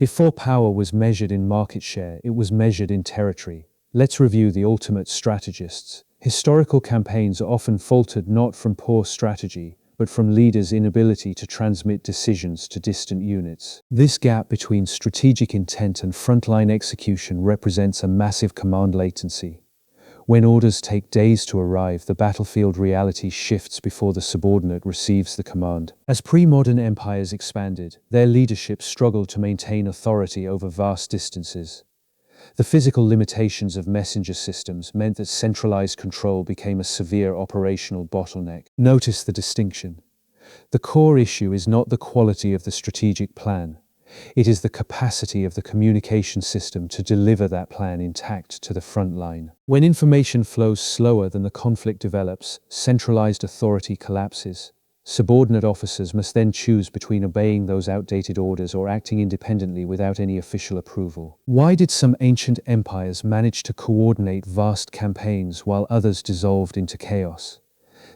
Before power was measured in market share, it was measured in territory. Let's review the ultimate strategists. Historical campaigns are often faltered not from poor strategy, but from leaders' inability to transmit decisions to distant units. This gap between strategic intent and frontline execution represents a massive command latency. When orders take days to arrive, the battlefield reality shifts before the subordinate receives the command. As pre-modern empires expanded, their leadership struggled to maintain authority over vast distances. The physical limitations of messenger systems meant that centralized control became a severe operational bottleneck. Notice the distinction. The core issue is not the quality of the strategic plan. It is the capacity of the communication system to deliver that plan intact to the front line. When information flows slower than the conflict develops, centralized authority collapses. Subordinate officers must then choose between obeying those outdated orders or acting independently without any official approval. Why did some ancient empires manage to coordinate vast campaigns while others dissolved into chaos?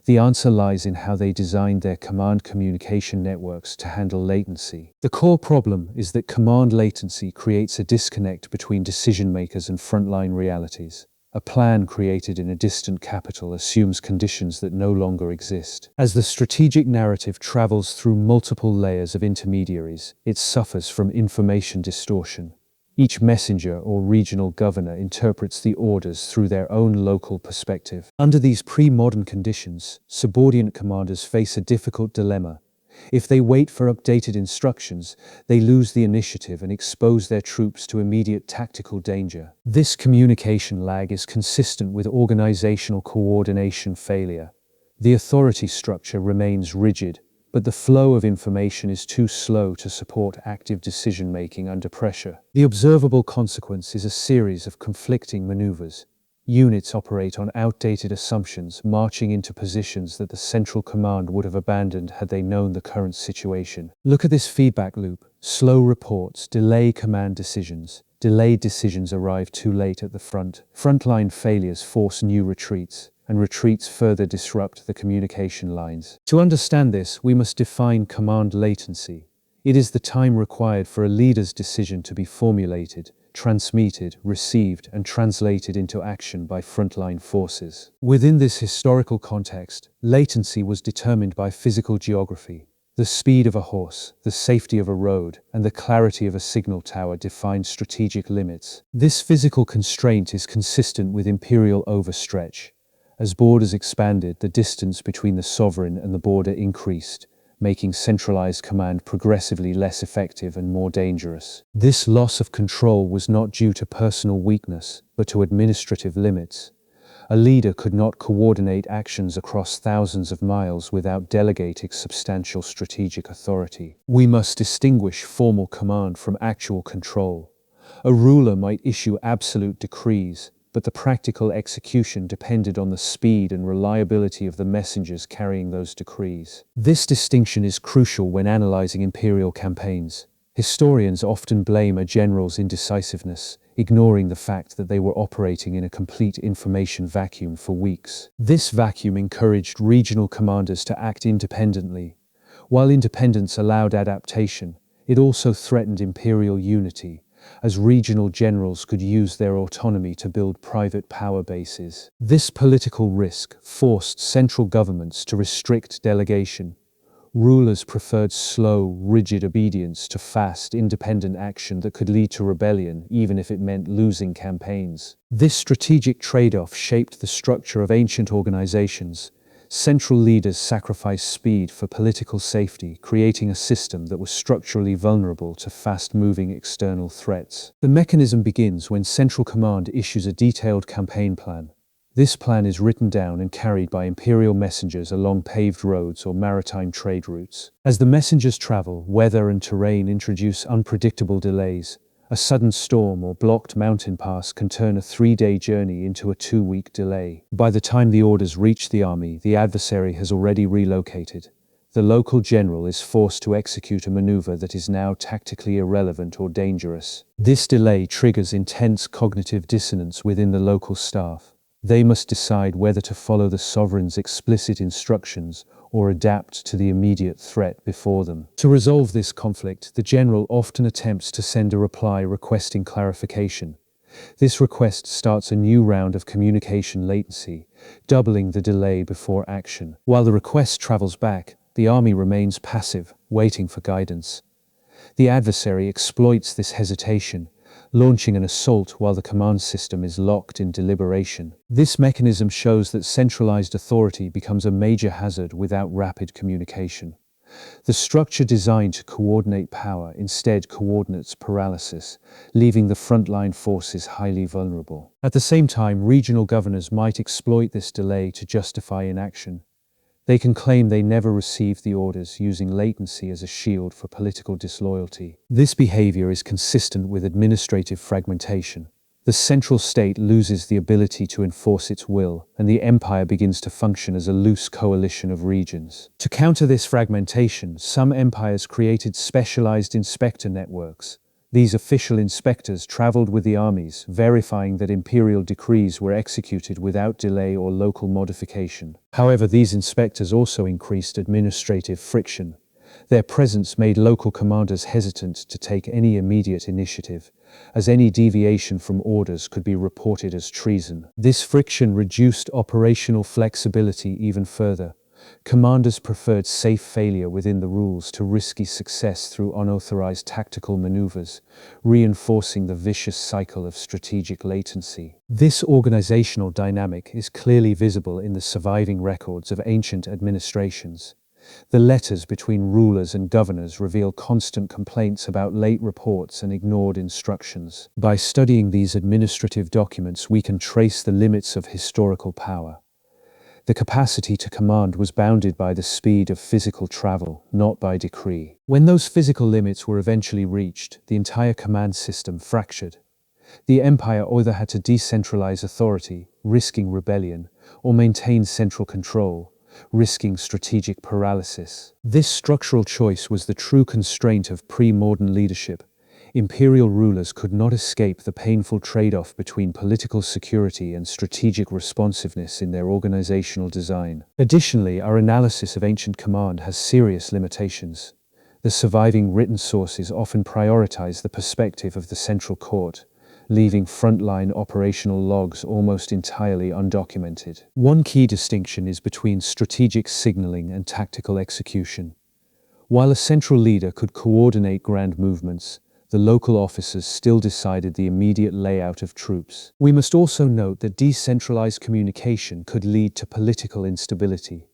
The answer lies in how they designed their command communication networks to handle latency. The core problem is that command latency creates a disconnect between decision makers and frontline realities. A plan created in a distant capital assumes conditions that no longer exist. As the strategic narrative travels through multiple layers of intermediaries, it suffers from information distortion. Each messenger or regional governor interprets the orders through their own local perspective. Under these pre-modern conditions, subordinate commanders face a difficult dilemma. If they wait for updated instructions, they lose the initiative and expose their troops to immediate tactical danger. This communication lag is consistent with organizational coordination failure. The authority structure remains rigid, but the flow of information is too slow to support active decision-making under pressure. The observable consequence is a series of conflicting maneuvers. Units operate on outdated assumptions, marching into positions that the central command would have abandoned had they known the current situation. Look at this feedback loop. Slow reports delay command decisions. Delayed decisions arrive too late at the front. Frontline failures force new retreats, and retreats further disrupt the communication lines. To understand this, we must define command latency. It is the time required for a leader's decision to be formulated, transmitted, received, and translated into action by frontline forces. Within this historical context, latency was determined by physical geography. The speed of a horse, the safety of a road, and the clarity of a signal tower defined strategic limits. This physical constraint is consistent with imperial overstretch. As borders expanded, the distance between the sovereign and the border increased, making centralized command progressively less effective and more dangerous. This loss of control was not due to personal weakness, but to administrative limits. A leader could not coordinate actions across thousands of miles without delegating substantial strategic authority. We must distinguish formal command from actual control. A ruler might issue absolute decrees, but the practical execution depended on the speed and reliability of the messengers carrying those decrees. This distinction is crucial when analyzing imperial campaigns. Historians often blame a general's indecisiveness, ignoring the fact that they were operating in a complete information vacuum for weeks. This vacuum encouraged regional commanders to act independently. While independence allowed adaptation, it also threatened imperial unity, as regional generals could use their autonomy to build private power bases. This political risk forced central governments to restrict delegation. Rulers preferred slow, rigid obedience to fast, independent action that could lead to rebellion, even if it meant losing campaigns. This strategic trade-off shaped the structure of ancient organizations. Central leaders sacrificed speed for political safety, creating a system that was structurally vulnerable to fast-moving external threats. The mechanism begins when central command issues a detailed campaign plan. This plan is written down and carried by imperial messengers along paved roads or maritime trade routes. As the messengers travel, weather and terrain introduce unpredictable delays. A sudden storm or blocked mountain pass can turn a 3-day journey into a 2-week delay. By the time the orders reach the army, the adversary has already relocated. The local general is forced to execute a maneuver that is now tactically irrelevant or dangerous. This delay triggers intense cognitive dissonance within the local staff. They must decide whether to follow the sovereign's explicit instructions or adapt to the immediate threat before them. To resolve this conflict, the general often attempts to send a reply requesting clarification. This request starts a new round of communication latency, doubling the delay before action. While the request travels back, the army remains passive, waiting for guidance. The adversary exploits this hesitation, launching an assault while the command system is locked in deliberation. This mechanism shows that centralized authority becomes a major hazard without rapid communication. The structure designed to coordinate power instead coordinates paralysis, leaving the frontline forces highly vulnerable. At the same time, regional governors might exploit this delay to justify inaction. They can claim they never received the orders, using latency as a shield for political disloyalty. This behavior is consistent with administrative fragmentation. The central state loses the ability to enforce its will, and the empire begins to function as a loose coalition of regions. To counter this fragmentation, some empires created specialized inspector networks. These official inspectors traveled with the armies, verifying that imperial decrees were executed without delay or local modification. However, these inspectors also increased administrative friction. Their presence made local commanders hesitant to take any immediate initiative, as any deviation from orders could be reported as treason. This friction reduced operational flexibility even further. Commanders preferred safe failure within the rules to risky success through unauthorized tactical maneuvers, reinforcing the vicious cycle of strategic latency. This organizational dynamic is clearly visible in the surviving records of ancient administrations. The letters between rulers and governors reveal constant complaints about late reports and ignored instructions. By studying these administrative documents, we can trace the limits of historical power. The capacity to command was bounded by the speed of physical travel, not by decree. When those physical limits were eventually reached, the entire command system fractured. The empire either had to decentralize authority, risking rebellion, or maintain central control, risking strategic paralysis. This structural choice was the true constraint of pre-modern leadership. Imperial rulers could not escape the painful trade-off between political security and strategic responsiveness in their organizational design. Additionally, our analysis of ancient command has serious limitations. The surviving written sources often prioritize the perspective of the central court, leaving frontline operational logs almost entirely undocumented. One key distinction is between strategic signaling and tactical execution. While a central leader could coordinate grand movements, the local officers still decided the immediate layout of troops. We must also note that decentralized communication could lead to political instability.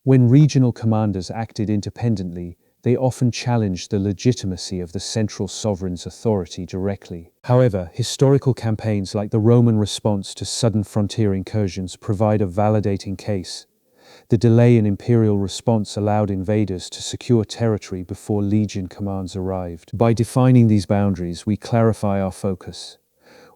When regional commanders acted independently, they often challenged the legitimacy of the central sovereign's authority directly. However, historical campaigns like the Roman response to sudden frontier incursions provide a validating case. The delay in imperial response allowed invaders to secure territory before legion commands arrived. By defining these boundaries, we clarify our focus.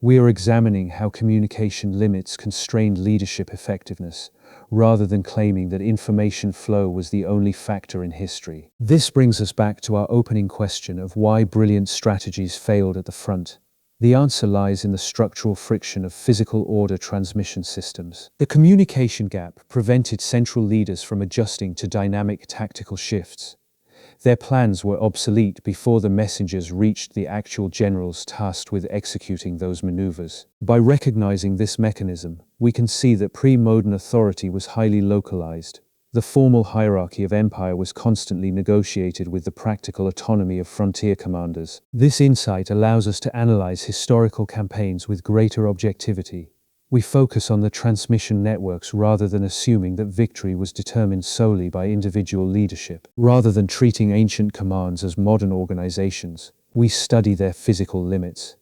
We are examining how communication limits constrained leadership effectiveness, rather than claiming that information flow was the only factor in history. This brings us back to our opening question of why brilliant strategies failed at the front. The answer lies in the structural friction of physical order transmission systems. The communication gap prevented central leaders from adjusting to dynamic tactical shifts. Their plans were obsolete before the messengers reached the actual generals tasked with executing those maneuvers. By recognizing this mechanism, we can see that pre-modern authority was highly localized. The formal hierarchy of empire was constantly negotiated with the practical autonomy of frontier commanders. This insight allows us to analyze historical campaigns with greater objectivity. We focus on the transmission networks rather than assuming that victory was determined solely by individual leadership. Rather than treating ancient commands as modern organizations, we study their physical limits.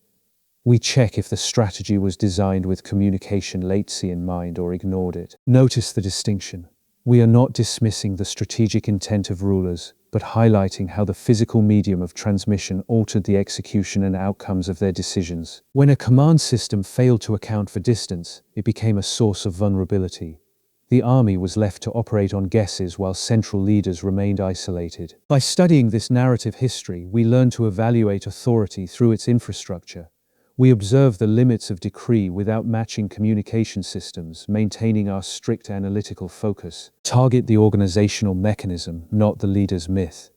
We check if the strategy was designed with communication latency in mind or ignored it. Notice the distinction. We are not dismissing the strategic intent of rulers, but highlighting how the physical medium of transmission altered the execution and outcomes of their decisions. When a command system failed to account for distance, it became a source of vulnerability. The army was left to operate on guesses while central leaders remained isolated. By studying this narrative history, we learn to evaluate authority through its infrastructure. We observe the limits of decree without matching communication systems, maintaining our strict analytical focus. Target the organizational mechanism, not the leader's myth.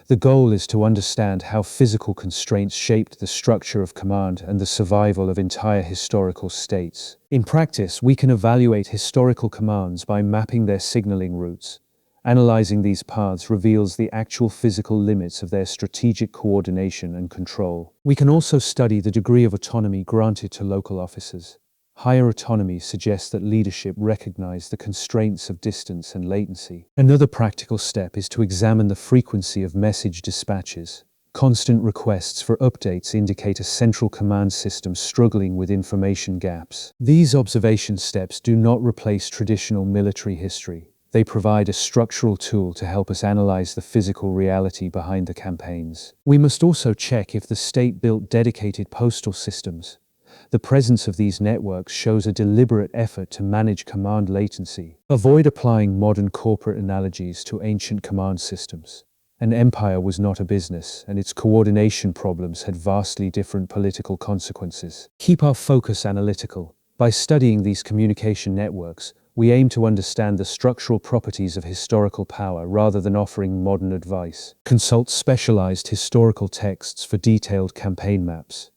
The goal is to understand how physical constraints shaped the structure of command and the survival of entire historical states. In practice, we can evaluate historical commands by mapping their signaling routes. Analyzing these paths reveals the actual physical limits of their strategic coordination and control. We can also study the degree of autonomy granted to local officers. Higher autonomy suggests that leadership recognized the constraints of distance and latency. Another practical step is to examine the frequency of message dispatches. Constant requests for updates indicate a central command system struggling with information gaps. These observation steps do not replace traditional military history. They provide a structural tool to help us analyze the physical reality behind the campaigns. We must also check if the state built dedicated postal systems. The presence of these networks shows a deliberate effort to manage command latency. Avoid applying modern corporate analogies to ancient command systems. An empire was not a business, and its coordination problems had vastly different political consequences. Keep our focus analytical. By studying these communication networks, we aim to understand the structural properties of historical power rather than offering modern advice. Consult specialized historical texts for detailed campaign maps.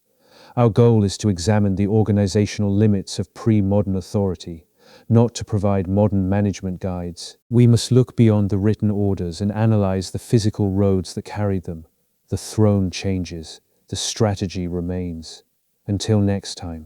Our goal is to examine the organizational limits of pre-modern authority, not to provide modern management guides. We must look beyond the written orders and analyze the physical roads that carried them. The throne changes, the strategy remains. Until next time.